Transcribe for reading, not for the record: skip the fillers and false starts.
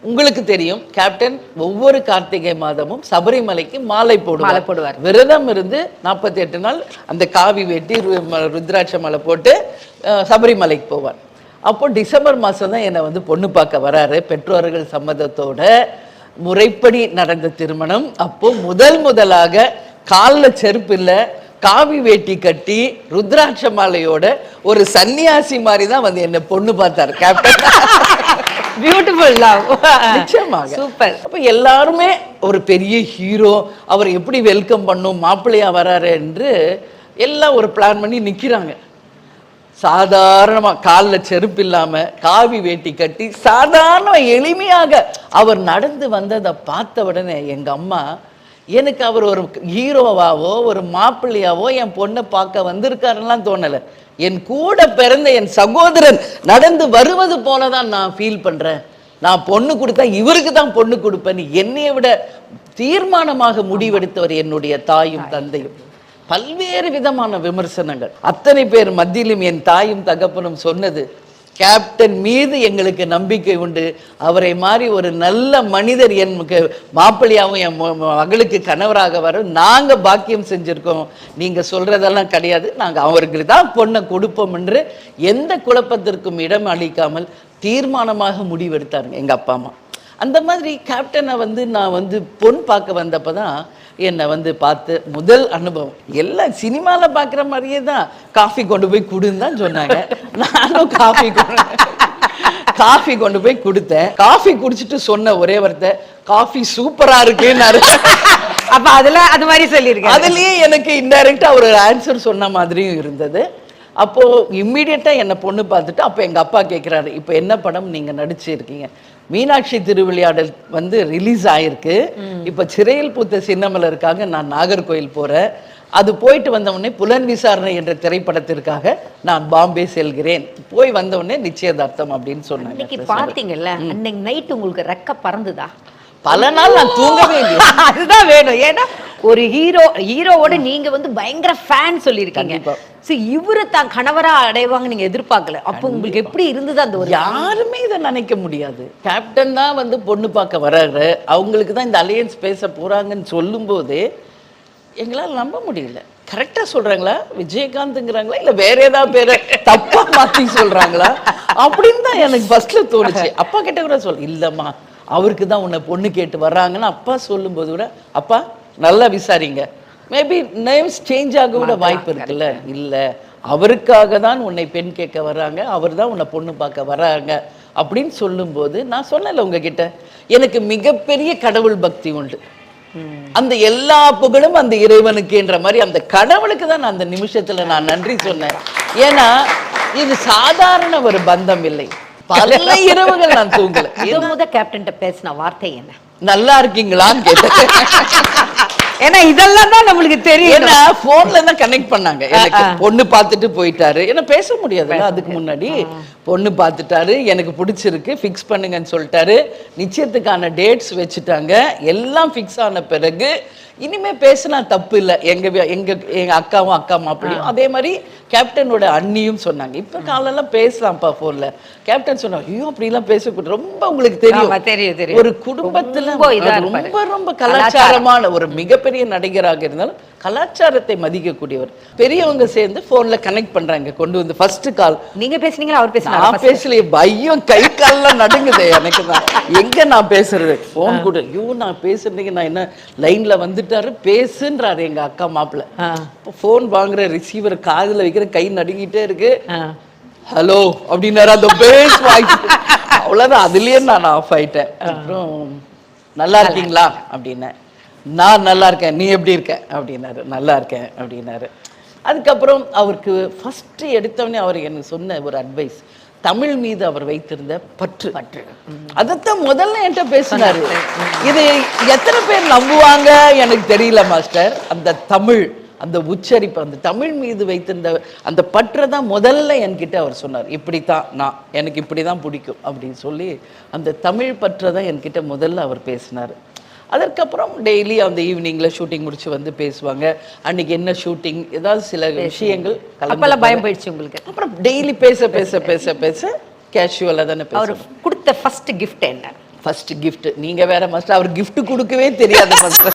உங்களுக்கு தெரியும் கேப்டன் ஒவ்வொரு கார்த்திகை மாதமும் சபரிமலைக்கு மாலை போடுவார். விரதம் இருந்து 48 நாள் அந்த காவி வெட்டி ருத்ராட்ச மாலை போட்டு சபரிமலைக்கு போவார். அப்போ டிசம்பர் மாதம் தான் என்னை வந்து பொண்ணு பார்க்க வராரு. பெற்றோர்கள் சம்மதத்தோட முறைப்படி நடந்த திருமணம். அப்போ முதலாக காலில் செருப்பு இல்லை, காவி வேட்டி கட்டி ருத்ராட்ச மாலையோட ஒரு சன்னியாசி மாதிரி தான் வந்து என்ன பொண்ணு பார்த்தாரு கேப்டன். Beautiful love. நிச்சயமாக சூப்பர். அப்ப எல்லாருமே ஒரு பெரிய ஹீரோ, அவர் எப்படி வெல்கம் பண்ணும், மாப்பிள்ளையா வராரு என்று எல்லாம் ஒரு பிளான் பண்ணி நிக்கிறாங்க. சாதாரணமா காலில் செருப்பு இல்லாம காவி வேட்டி கட்டி சாதாரண எளிமையாக அவர் நடந்து வந்ததை பார்த்த உடனே எங்க அம்மா, எனக்கு அவர் ஒரு ஹீரோவாவோ ஒரு மாப்பிள்ளையாவோ என் பொண்ணை பார்க்க வந்திருக்காருலாம் தோணலை. என் கூட பிறந்த என் சகோதரன் நடந்து வருவது போலதான் நான் ஃபீல் பண்றேன். நான் பொண்ணு கொடுத்தா இவருக்கு தான் பொண்ணு கொடுப்பேன்னு என்னைய விட தீர்மானமாக முடிவெடுத்தவர் என்னுடைய தாயும் தந்தையும். பல்வேறு விதமான விமர்சனங்கள் அத்தனை பேர் மத்தியிலும் என் தாயும் தகப்பனும் சொன்னது, கேப்டன் மீது எங்களுக்கு நம்பிக்கை உண்டு, அவரை மாதிரி ஒரு நல்ல மனிதர் என் மாப்பிள்ளையாகவும் என் மகளுக்கு கணவராக வர நாங்கள் பாக்கியம் செஞ்சுருக்கோம், நீங்கள் சொல்கிறதெல்லாம் கிடையாது, நாங்கள் அவருக்கு தான் பொண்ணை கொடுப்போம் என்று எந்த குழப்பத்திற்கும் இடம் அளிக்காமல் தீர்மானமாக முடிவெடுத்தாருங்க எங்கள் அப்பா அம்மா. அந்த மாதிரி கேப்டனை வந்து நான் வந்து பொன் பார்க்க வந்தப்போ தான் என்னை வந்து பார்த்து முதல் அனுபவம். எல்லாம் சினிமாவில் பார்க்குற மாதிரியே தான், காஃபி கொண்டு போய் கொடுன்னு தான் சொன்னாங்க. நானும் காஃபி கொண்டு போய் கொடுத்தேன். காஃபி குடிச்சிட்டு சொன்ன ஒரே வார்த்தை, காஃபி சூப்பரா இருக்குன்னாரு. அப்ப அது மாதிரி சொல்லியிருக்கேன். அதுலயே எனக்கு இன்டைரக்டா ஒரு ஆன்சர் சொன்ன மாதிரியும் இருந்தது. அப்போ இம்மிடியட்டா என்னை பொண்ணு பார்த்துட்டு அப்போ எங்க அப்பா கேட்குறாரு, இப்போ என்ன படம் நீங்க நடிச்சிருக்கீங்க? மீனாட்சி திருவிளையாடல் வந்து ரிலீஸ் ஆயிருக்கு, இப்போ சிறையில் பூத்த சின்னமலருக்காக நான் நாகர்கோயில் போறேன், அது போயிட்டு வந்தவுடனே புலன் விசாரணை என்ற திரைப்படத்திற்காக நான் பாம்பே செல்கிறேன், போய் வந்தவுடனே நிச்சயதார்த்தம் அப்படின்னு சொன்னாங்க. பாத்தீங்கல்ல அன்னைக்கு நைட் உங்களுக்கு ரெக்க பறந்துதா? பல நாள் நான் தூங்கவே இல்லை. அதுதான் வேணும். ஏன்னா ஒரு ஹீரோவோட நீங்க வந்து பயங்கர ஃபேன் சொல்லியிருக்கீங்க. இவரு தான் கணவரா அடைவாங்க நீங்க எதிர்பார்க்கல. அப்போ உங்களுக்கு எப்படி இருந்தது அந்த ஒரு? யாருமே இதை நினைக்க முடியாது. கேப்டன் தான் வந்து பொண்ணு பார்க்க வர்றாரு, அவங்களுக்கு தான் இந்த அலையன்ஸ் பேச போறாங்கன்னு சொல்லும் போது எங்களால் நம்ப முடியல. கரெக்டா சொல்றாங்களா, விஜயகாந்த்ங்கிறாங்களா இல்ல வேற ஏதாவது பேரை தப்பா மாத்தி சொல்றாங்களா அப்படின்னு தான் எனக்கு ஃபர்ஸ்ட்ல தோணுச்சு. அப்பா கிட்ட கூட இல்லம்மா அவருக்கு தான் உன்னை பொண்ணு கேட்டு வர்றாங்கன்னு அப்பா சொல்லும் போது கூட, அப்பா நல்லா விசாரிங்க, மேபி நேம்ஸ் சேஞ்ச் ஆக கூட வாய்ப்பு இருக்குல்ல, இல்ல அவருக்காக தான் உன்னை பெண் கேட்க வர்றாங்க, அவர் தான் உன்னை பொண்ணு பார்க்க வர்றாங்க அப்படின்னு சொல்லும்போது நான் சொன்னல உங்ககிட்ட, எனக்கு மிகப்பெரிய கடவுள் பக்தி உண்டு. அந்த எல்லா புகழும் அந்த இறைவனுக்கு என்ற மாதிரி அந்த கடவுளுக்கு தான் அந்த நிமிஷத்துல நான் நன்றி சொன்னேன். ஏன்னா இது சாதாரண ஒரு பந்தம் இல்லை. பல இரவுகள் நான் தூங்கல. கேப்டன் பேசின வார்த்தை என்ன? நல்லா இருக்கீங்களான்னு கேட்டேன். ஏன்னா இதெல்லாம் தான் நம்மளுக்கு தெரியும். ஏன்னா போன்ல தான் கனெக்ட் பண்ணாங்க. எனக்கு பொண்ணு பார்த்துட்டு போயிட்டாரு, ஏன்னா பேச முடியாதுல்ல அதுக்கு முன்னாடி. பொண்ணு பார்த்துட்டாரு, எனக்கு பிடிச்சிருக்கு, ஃபிக்ஸ் பண்ணுங்கன்னு சொல்லிட்டாரு, நிச்சயத்துக்கான டேட்ஸ் வச்சுட்டாங்க, எல்லாம் ஃபிக்ஸ் ஆன பிறகு இனிமே பேசினா தப்பு இல்லை. எங்க அக்காவும் அக்கா மாப்பிள்ளையும் அதே மாதிரி கேப்டனோட அண்ணியும் சொன்னாங்க, இப்ப காலெல்லாம் பேசலாம்ப்பா போன்ல. கேப்டன் சொன்னாங்க, ஐயோ அப்படிலாம் பேசக்கூடாது, ரொம்ப உங்களுக்கு தெரியும் ஒரு குடும்பத்துல ரொம்ப ரொம்ப கலாச்சாரமான ஒரு மிகப்பெரிய நடிகராக இருந்தாலும் கலாச்சாரத்தை மதிக்கக்கூடியவர். பெரியவங்க சேர்ந்து போன்ல கனெக்ட் பண்றாங்க, கொண்டு வந்து ஃபர்ஸ்ட் கால். நீங்க பேசுனீங்களா அவர் பேசுனாரா? நான் பேசலையே, பையம் கை கால்லாம் நடுங்குதே எனக்கு தான். எங்க நான் பேசுறது, போன் கூட ஐயோ நான் பேசுறதுக்கு நான் என்ன லைன்ல வந்துட்டாரு பேசுன்றாரு எங்க அக்கா மாப்பிள்ள. போன் வாங்குற ரிசீவர் காதுல வைக்கிற கை நடுங்கிட்டே இருக்கு. ஹலோ அப்படின்னாரு அந்த பேஸ் வாய்ஸ். அவ்வளவுதான், அதுலயே நான் ஆஃப் ஆயிட்டேன். அப்புறம் நல்லா இருக்கீங்களா அப்படின்னேன். நான் நல்லா இருக்கேன், நீ எப்படி இருக்க அப்படின்னாரு. நல்லா இருக்கேன் அப்படின்னாரு. அதுக்கப்புறம் அவருக்கு ஃபர்ஸ்ட் எடுத்தவொடனே அவர் எனக்கு சொன்ன ஒரு அட்வைஸ், தமிழ் மீது அவர் வைத்திருந்த பற்று. அதைத்தான் முதல்ல என்கிட்ட பேசினாரு. இது எத்தனை பேர் நம்புவாங்க எனக்கு தெரியல மாஸ்டர். அந்த தமிழ், அந்த உச்சரிப்பு, அந்த தமிழ் மீது வைத்திருந்த அந்த பற்றை தான் முதல்ல என்கிட்ட அவர் சொன்னார். இப்படித்தான் நான், எனக்கு இப்படி தான் பிடிக்கும் அப்படின்னு சொல்லி அந்த தமிழ் பற்றை தான் என்கிட்ட முதல்ல அவர் பேசினார். அதற்கப்புறம் டெய்லி அந்த ஈவினிங்ல ஷூட்டிங் முடிச்சு வந்து பேசுவாங்க, அன்னைக்கு என்ன ஷூட்டிங், ஏதாவது சில விஷயங்கள். பயம் போயிடுச்சு உங்களுக்கு? அப்புறம் டெய்லி பேச பேச பேச பேச கேஷுவலா தானே பேச. அவர் கொடுத்த ஃபர்ஸ்ட் கிஃப்ட் என்ன? ஃபர்ஸ்ட் gift நீங்க வேற மாஸ்டர், அவர் gift கொடுக்கவே தெரியாது மாஸ்டர்.